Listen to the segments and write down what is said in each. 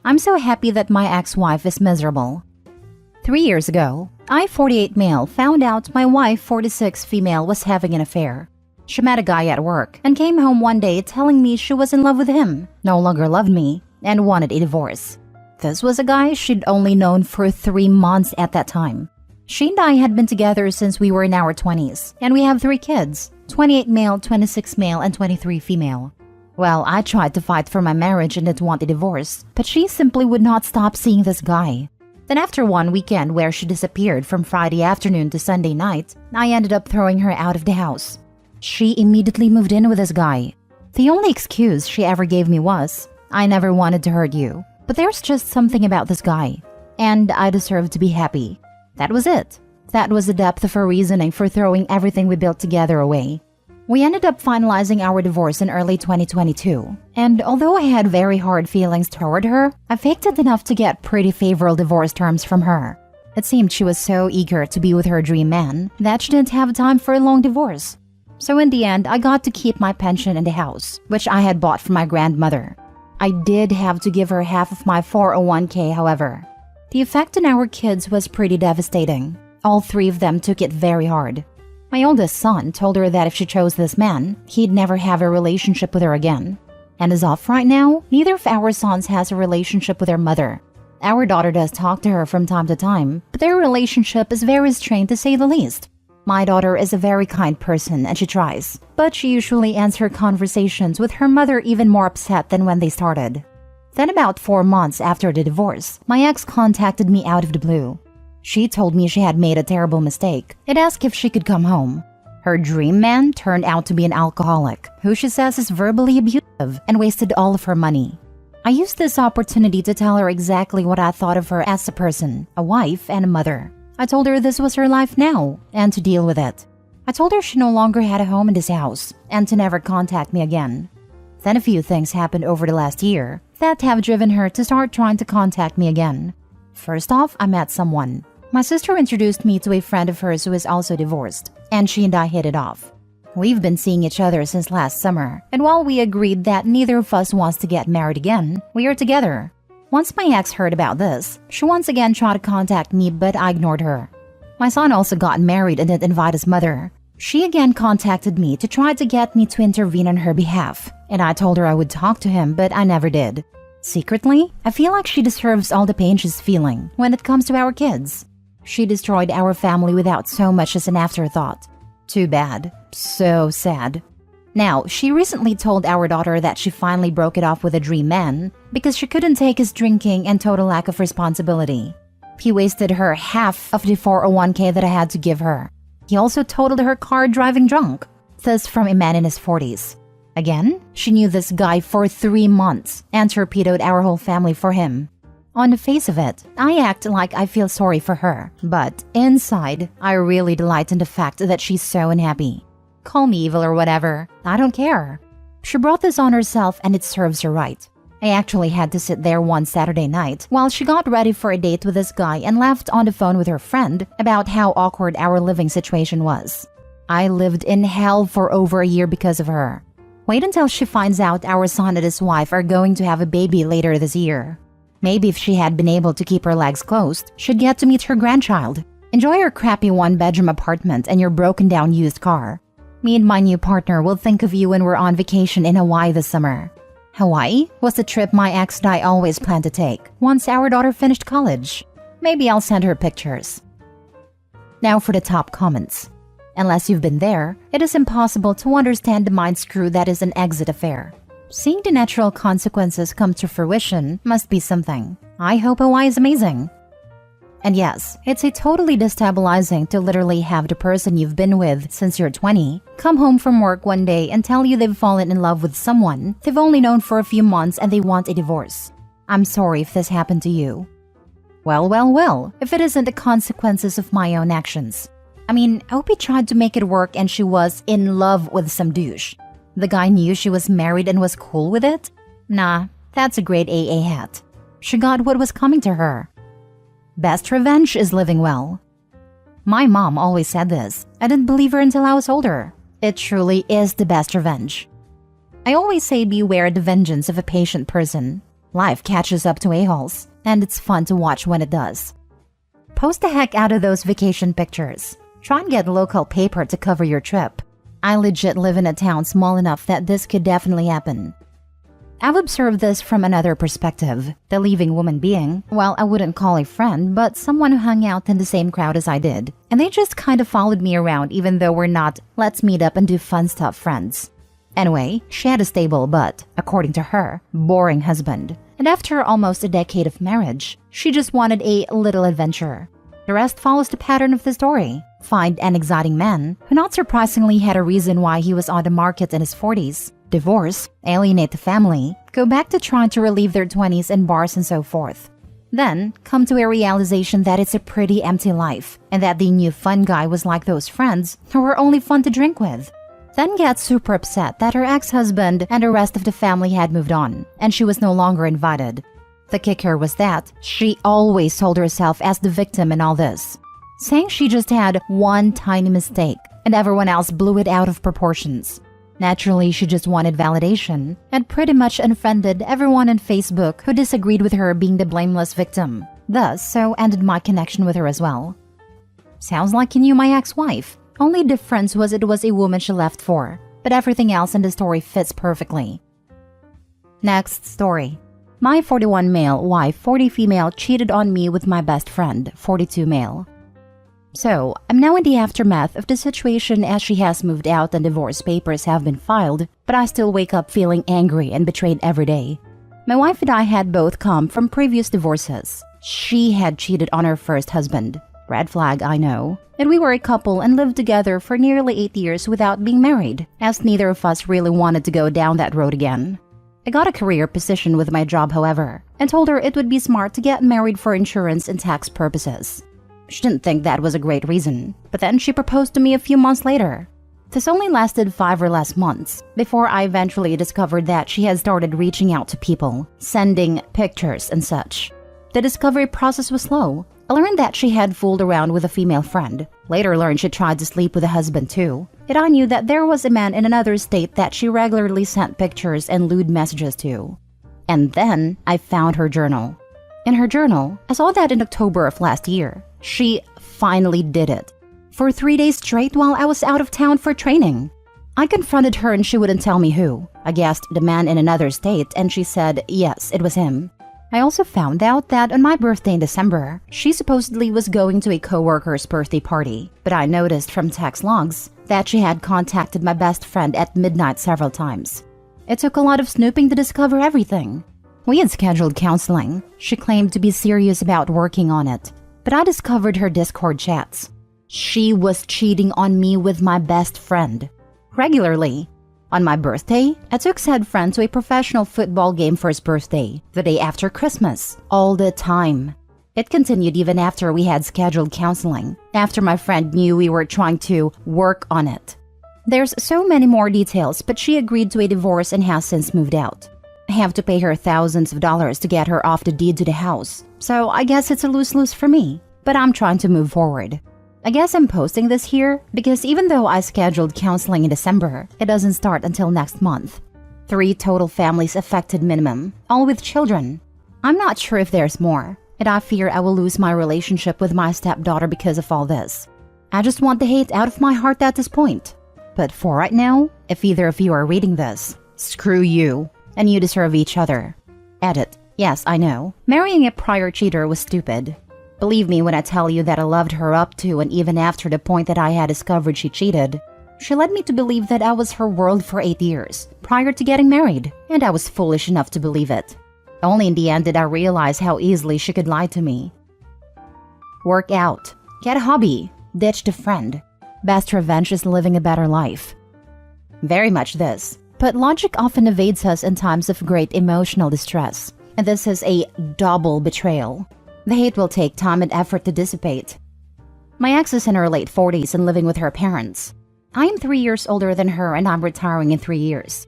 I'm so happy that my ex-wife is miserable. 3 years ago, I, 48 male, found out my wife, 46 female, was having an affair. She met a guy at work and came home one day telling me she was in love with him, no longer loved me, and wanted a divorce. This was a guy she'd only known for 3 months at that time. She and I had been together since we were in our 20s, and we have 3 kids, 28 male, 26 male, and 23 female. Well, I tried to fight for my marriage and didn't want a divorce, but she simply would not stop seeing this guy. Then after one weekend where she disappeared from Friday afternoon to Sunday night, I ended up throwing her out of the house. She immediately moved in with this guy. The only excuse she ever gave me was, "I never wanted to hurt you, but there's just something about this guy, and I deserve to be happy." That was it. That was the depth of her reasoning for throwing everything we built together away. We ended up finalizing our divorce in early 2022, and although I had very hard feelings toward her, I faked it enough to get pretty favorable divorce terms from her. It seemed she was so eager to be with her dream man that she didn't have time for a long divorce. So in the end, I got to keep my pension in the house, which I had bought from my grandmother. I did have to give her half of my 401k, however. The effect on our kids was pretty devastating. All 3 of them took it very hard. My oldest son told her that if she chose this man, he'd never have a relationship with her again. And as of right now, neither of our sons has a relationship with their mother. Our daughter does talk to her from time to time, but their relationship is very strained to say the least. My daughter is a very kind person and she tries, but she usually ends her conversations with her mother even more upset than when they started. Then about 4 months after the divorce, my ex contacted me out of the blue. She told me she had made a terrible mistake and asked if she could come home. Her dream man turned out to be an alcoholic who she says is verbally abusive and wasted all of her money. I used this opportunity to tell her exactly what I thought of her as a person, a wife, and a mother. I told her this was her life now and to deal with it. I told her she no longer had a home in this house and to never contact me again. Then a few things happened over the last year that have driven her to start trying to contact me again. First off, I met someone. My sister introduced me to a friend of hers who is also divorced, and she and I hit it off. We've been seeing each other since last summer, and while we agreed that neither of us wants to get married again, we are together. Once my ex heard about this, she once again tried to contact me, but I ignored her. My son also got married and didn't invite his mother. She again contacted me to try to get me to intervene on her behalf, and I told her I would talk to him, but I never did. Secretly, I feel like she deserves all the pain she's feeling when it comes to our kids. She destroyed our family without so much as an afterthought. Too bad. So sad. Now, she recently told our daughter that she finally broke it off with a dream man because she couldn't take his drinking and total lack of responsibility. He wasted her half of the 401k that I had to give her. He also totaled her car driving drunk. This from a man in his 40s. Again, she knew this guy for 3 months and torpedoed our whole family for him. On the face of it, I act like I feel sorry for her, but inside, I really delight in the fact that she's so unhappy. Call me evil or whatever, I don't care. She brought this on herself and it serves her right. I actually had to sit there one Saturday night while she got ready for a date with this guy and laughed on the phone with her friend about how awkward our living situation was. I lived in hell for over a year because of her. Wait until she finds out our son and his wife are going to have a baby later this year. Maybe if she had been able to keep her legs closed, she'd get to meet her grandchild. Enjoy your crappy 1-bedroom apartment and your broken-down used car. Me and my new partner will think of you when we're on vacation in Hawaii this summer. Hawaii was the trip my ex and I always planned to take once our daughter finished college. Maybe I'll send her pictures. Now for the top comments. Unless you've been there, it is impossible to understand the mind screw that is an exit affair. Seeing the natural consequences come to fruition must be something. I hope Hawaii is amazing. And yes, it's a totally destabilizing to literally have the person you've been with since you're 20 come home from work one day and tell you they've fallen in love with someone they've only known for a few months and they want a divorce. I'm sorry if this happened to you. Well, if it isn't the consequences of my own actions. I mean, I hope he tried to make it work and she was in love with some douche. The guy knew she was married and was cool with it? Nah, that's a great AA hat. She got what was coming to her. Best revenge is living well. My mom always said this. I didn't believe her until I was older. It truly is the best revenge. I always say beware the vengeance of a patient person. Life catches up to a-holes, and it's fun to watch when it does. Post the heck out of those vacation pictures. Try and get local paper to cover your trip. I legit live in a town small enough that this could definitely happen. I've observed this from another perspective. The leaving woman being, well, I wouldn't call a friend, but someone who hung out in the same crowd as I did. And they just kind of followed me around even though we're not let's meet up and do fun stuff friends. Anyway, she had a stable but, according to her, boring husband. And after almost a decade of marriage, she just wanted a little adventure. The rest follows the pattern of the story. Find an exciting man who not surprisingly had a reason why he was on the market in his 40s. Divorce, alienate the family, go back to trying to relive their 20s in bars and so forth. Then, come to a realization that it's a pretty empty life and that the new fun guy was like those friends who were only fun to drink with. Then get super upset that her ex-husband and the rest of the family had moved on and she was no longer invited. The kicker was that she always told herself as the victim in all this, saying she just had one tiny mistake and everyone else blew it out of proportions. Naturally, she just wanted validation and pretty much unfriended everyone on Facebook who disagreed with her being the blameless victim. Thus, so ended my connection with her as well. Sounds like you knew my ex-wife. Only difference was it was a woman she left for, but everything else in the story fits perfectly. Next story. My 41 male wife, 40 female, cheated on me with my best friend, 42 male. So, I'm now in the aftermath of the situation as she has moved out and divorce papers have been filed, but I still wake up feeling angry and betrayed every day. My wife and I had both come from previous divorces. She had cheated on her first husband. Red flag, I know. And we were a couple and lived together for nearly 8 years without being married, as neither of us really wanted to go down that road again. I got a career position with my job, however, and told her it would be smart to get married for insurance and tax purposes. She didn't think that was a great reason, but then she proposed to me a few months later. This only lasted 5 or less months, before I eventually discovered that she had started reaching out to people, sending pictures and such. The discovery process was slow. I learned that she had fooled around with a female friend. Later learned she tried to sleep with a husband too. Yet I knew that there was a man in another state that she regularly sent pictures and lewd messages to. And then I found her journal. In her journal, I saw that in October of last year, she finally did it. For 3 days straight while I was out of town for training. I confronted her and she wouldn't tell me who. I guessed the man in another state and she said yes, it was him. I also found out that on my birthday in December, she supposedly was going to a coworker's birthday party, but I noticed from text logs that she had contacted my best friend at midnight several times. It took a lot of snooping to discover everything. We had scheduled counseling. She claimed to be serious about working on it, but I discovered her Discord chats. She was cheating on me with my best friend. Regularly. On my birthday, I took said friend to a professional football game for his birthday, the day after Christmas, all the time. It continued even after we had scheduled counseling, after my friend knew we were trying to work on it. There's so many more details, but she agreed to a divorce and has since moved out. I have to pay her thousands of dollars to get her off the deed to the house, so I guess it's a lose-lose for me, but I'm trying to move forward. I guess I'm posting this here because even though I scheduled counseling in December, it doesn't start until next month. 3 total families affected minimum, all with children. I'm not sure if there's more, and I fear I will lose my relationship with my stepdaughter because of all this. I just want the hate out of my heart at this point. But for right now, if either of you are reading this, screw you, and you deserve each other. Edit. Yes, I know. Marrying a prior cheater was stupid. Believe me when I tell you that I loved her up to and even after the point that I had discovered she cheated. She led me to believe that I was her world for 8 years, prior to getting married, and I was foolish enough to believe it. Only in the end did I realize how easily she could lie to me. Work out. Get a hobby. Ditch the friend. Best revenge is living a better life. Very much this. But logic often evades us in times of great emotional distress, and this is a double betrayal. The hate will take time and effort to dissipate. My ex is in her late 40s and living with her parents. I am 3 years older than her and I'm retiring in 3 years.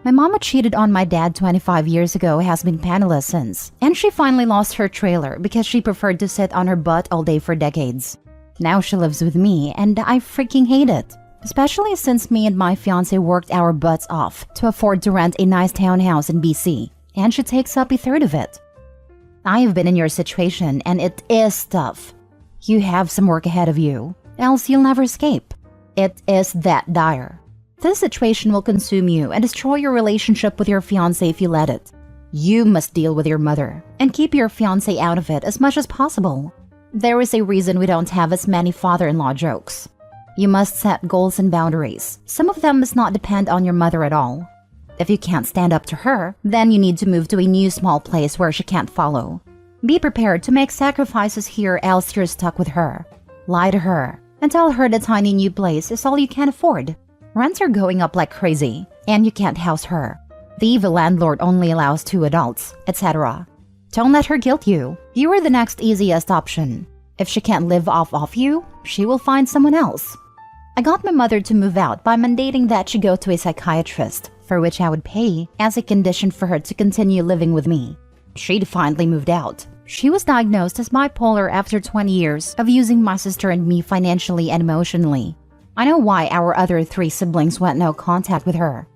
My mama cheated on my dad 25 years ago, has been penniless since, and she finally lost her trailer because she preferred to sit on her butt all day for decades. Now she lives with me and I freaking hate it, especially since me and my fiancé worked our butts off to afford to rent a nice townhouse in BC. and she takes up a third of it. I have been in your situation, and it is tough. You have some work ahead of you, else you'll never escape. It is that dire. This situation will consume you and destroy your relationship with your fiancé if you let it. You must deal with your mother and keep your fiancé out of it as much as possible. There is a reason we don't have as many father-in-law jokes. You must set goals and boundaries. Some of them must not depend on your mother at all. If you can't stand up to her, then you need to move to a new small place where she can't follow. Be prepared to make sacrifices here, else you're stuck with her. Lie to her and tell her the tiny new place is all you can afford. Rents are going up like crazy, and you can't house her. The evil landlord only allows 2 adults, etc. Don't let her guilt you. You are the next easiest option. If she can't live off you, she will find someone else. I got my mother to move out by mandating that she go to a psychiatrist, for which I would pay as a condition for her to continue living with me. She defiantly moved out. She was diagnosed as bipolar after 20 years of using my sister and me financially and emotionally. I know why our other 3 siblings went no contact with her.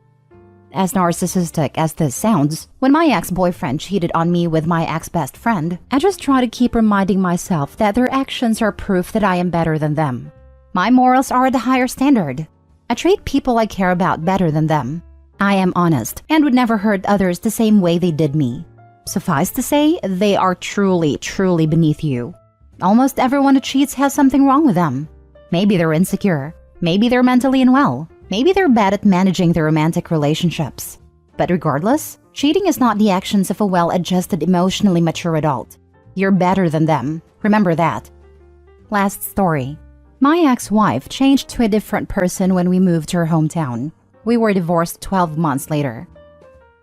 As narcissistic as this sounds, when my ex-boyfriend cheated on me with my ex-best friend, I just try to keep reminding myself that their actions are proof that I am better than them. My morals are at a higher standard. I treat people I care about better than them. I am honest and would never hurt others the same way they did me. Suffice to say, they are truly, truly beneath you. Almost everyone who cheats has something wrong with them. Maybe they're insecure. Maybe they're mentally unwell. Maybe they're bad at managing their romantic relationships. But regardless, cheating is not the actions of a well-adjusted, emotionally mature adult. You're better than them. Remember that. Last story. My ex-wife changed to a different person when we moved to her hometown. We were divorced 12 months later.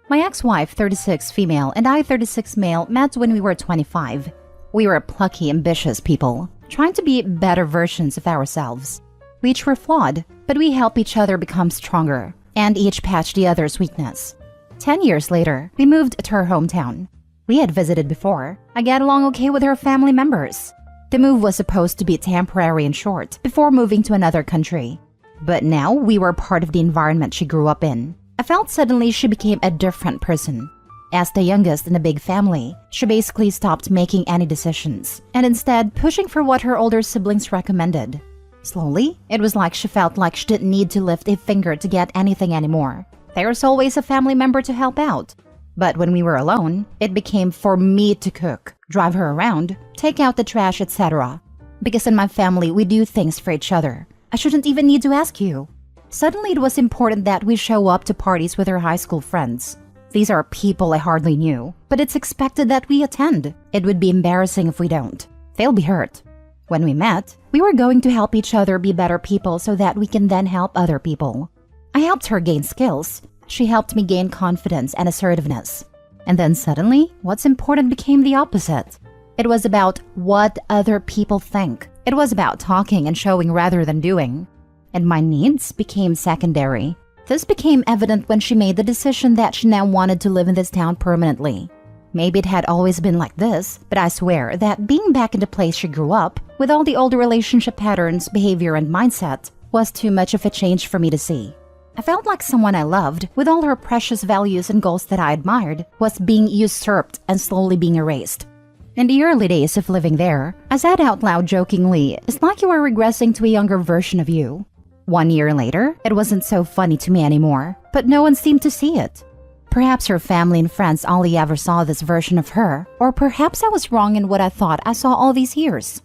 My ex-wife, 36 female, and I, 36 male, met when we were 25. We were plucky, ambitious people, trying to be better versions of ourselves. We each were flawed, but we help each other become stronger, and each patch the other's weakness. 10 years later, we moved to her hometown. We had visited before. I get along okay with her family members. The move was supposed to be temporary and short, before moving to another country. But now we were part of the environment she grew up in. I felt suddenly she became a different person. As the youngest in a big family, she basically stopped making any decisions, and instead pushing for what her older siblings recommended. Slowly, it was like she felt like she didn't need to lift a finger to get anything anymore. There's always a family member to help out. But when we were alone, it became for me to cook, drive her around, take out the trash, etc. Because in my family, we do things for each other. I shouldn't even need to ask you. Suddenly, it was important that we show up to parties with her high school friends. These are people I hardly knew, but it's expected that we attend. It would be embarrassing if we don't. They'll be hurt. When we met, we were going to help each other be better people so that we can then help other people. I helped her gain skills. She helped me gain confidence and assertiveness. And then suddenly, what's important became the opposite. It was about what other people think. It was about talking and showing rather than doing. And my needs became secondary. This became evident when she made the decision that she now wanted to live in this town permanently. Maybe it had always been like this, but I swear that being back in the place she grew up, with all the old relationship patterns, behavior, and mindset, was too much of a change for me to see. I felt like someone I loved, with all her precious values and goals that I admired, was being usurped and slowly being erased. In the early days of living there, I said out loud jokingly, "It's like you are regressing to a younger version of you." 1 year later, it wasn't so funny to me anymore, but no one seemed to see it. Perhaps her family and friends only ever saw this version of her, or perhaps I was wrong in what I thought I saw all these years.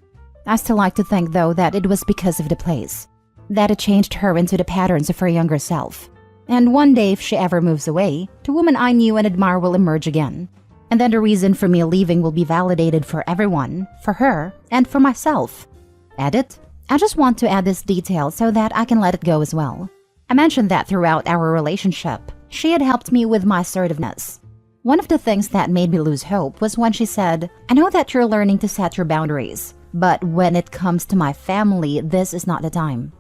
I still like to think, though, that it was because of the place, that it changed her into the patterns of her younger self. And one day, if she ever moves away, the woman I knew and admire will emerge again. And then the reason for me leaving will be validated for everyone, for her, and for myself. Edit. I just want to add this detail so that I can let it go as well. I mentioned that throughout our relationship, she had helped me with my assertiveness. One of the things that made me lose hope was when she said, "I know that you're learning to set your boundaries, but when it comes to my family, this is not the time."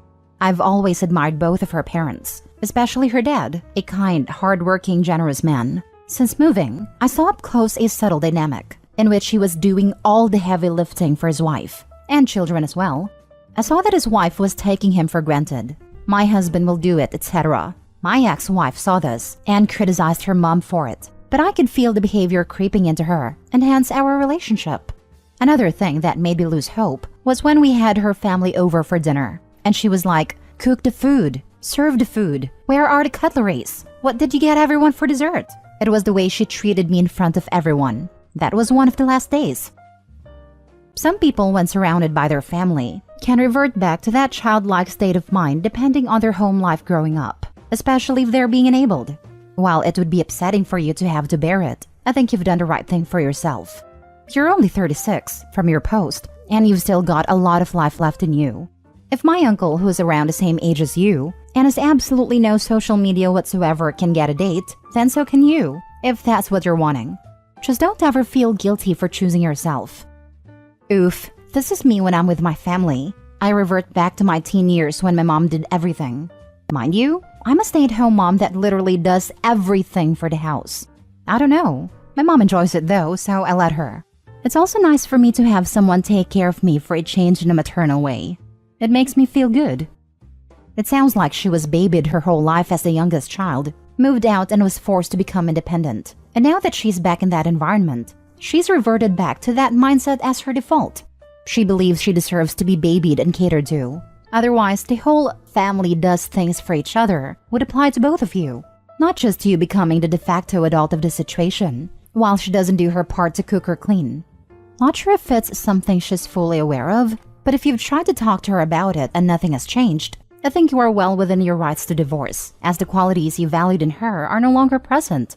I've always admired both of her parents, especially her dad, a kind, hardworking, generous man. Since moving, I saw up close a subtle dynamic in which he was doing all the heavy lifting for his wife, and children as well. I saw that his wife was taking him for granted. My husband will do it, etc. My ex-wife saw this and criticized her mom for it. but I could feel the behavior creeping into her, and hence our relationship. Another thing that made me lose hope was when we had her family over for dinner, and she was like, "Cook the food, serve the food, where are the cutleries? What did you get everyone for dessert?" It was the way she treated me in front of everyone. That was one of the last days. Some people, when surrounded by their family, can revert back to that childlike state of mind depending on their home life growing up, especially if they're being enabled. While it would be upsetting for you to have to bear it, I think you've done the right thing for yourself. You're only 36 from your post, and you've still got a lot of life left in you. If my uncle, who is around the same age as you, and has absolutely no social media whatsoever, can get a date, then so can you, if that's what you're wanting. Just don't ever feel guilty for choosing yourself. Oof, this is me when I'm with my family. I revert back to my teen years when my mom did everything. Mind you, I'm a stay-at-home mom that literally does everything for the house. I don't know. My mom enjoys it though, so I let her. It's also nice for me to have someone take care of me for a change in a maternal way. It makes me feel good. It sounds like she was babied her whole life as the youngest child, moved out and was forced to become independent. And now that she's back in that environment, she's reverted back to that mindset as her default. She believes she deserves to be babied and catered to. Otherwise, the whole family does things for each other would apply to both of you, not just you becoming the de facto adult of the situation, while she doesn't do her part to cook or clean. Not sure if it's something she's fully aware of, but if you've tried to talk to her about it and nothing has changed, I think you are well within your rights to divorce, as the qualities you valued in her are no longer present.